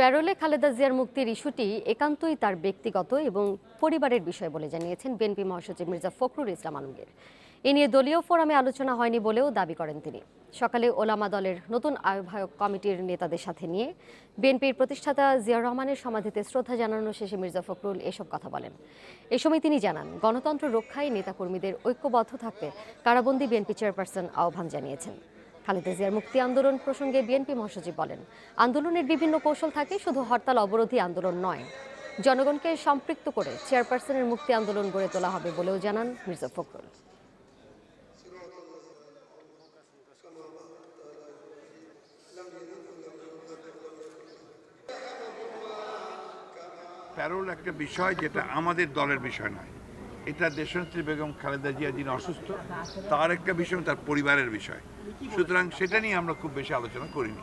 প্যারোলে খালেদা জিয়ার মুক্তির ইস্যুটি একান্তই তার ব্যক্তিগত এবং পরিবারের বিষয় বলে জানিয়েছেন বিএনপি মহাসচিব মির্জা ফখরুল ইসলাম আলমগীর। এ নিয়ে দলীয় ফোরামে আলোচনা হয়নি বলেও দাবি করেন তিনি। সকালে ওলামা দলের নতুন আহ্বায়ক কমিটির নেতাদের সাথে নিয়ে বিএনপির প্রতিষ্ঠাতা জিয়াউর রহমানের সমাধিতে শ্রদ্ধা জানানো শেষে মির্জা ফখরুল এসব কথা বলেন। এ সময় তিনি জানান, গণতন্ত্র রক্ষায় নেতাকর্মীদের ঐক্যবদ্ধ থাকতে কারাবন্দী বিএনপি চেয়ারপারসন আহ্বান জানিয়েছেন। খালেদা জিয়ার মুক্তি আন্দোলন প্রসঙ্গে বিএনপি মহাসচিব বলেন, আন্দোলনের বিভিন্ন কৌশল থাকে, শুধু হরতাল অবরোধী আন্দোলন নয়। জনগণকে সম্পৃক্ত করে চেয়ারপারসনের মুক্তি আন্দোলন গড়ে তোলা হবে বলেও জানান মির্জা ফখরুল। প্যারোল একটা বিষয় যেটা আমাদের দলের বিষয় নয়, এটা দেশনেত্রী বেগম খালেদা জিয়া যিনি অসুস্থ তার একটা বিষয়, তার পরিবারের বিষয়। সুতরাং সেটা নিয়ে আমরা খুব বেশি আলোচনা করিনি।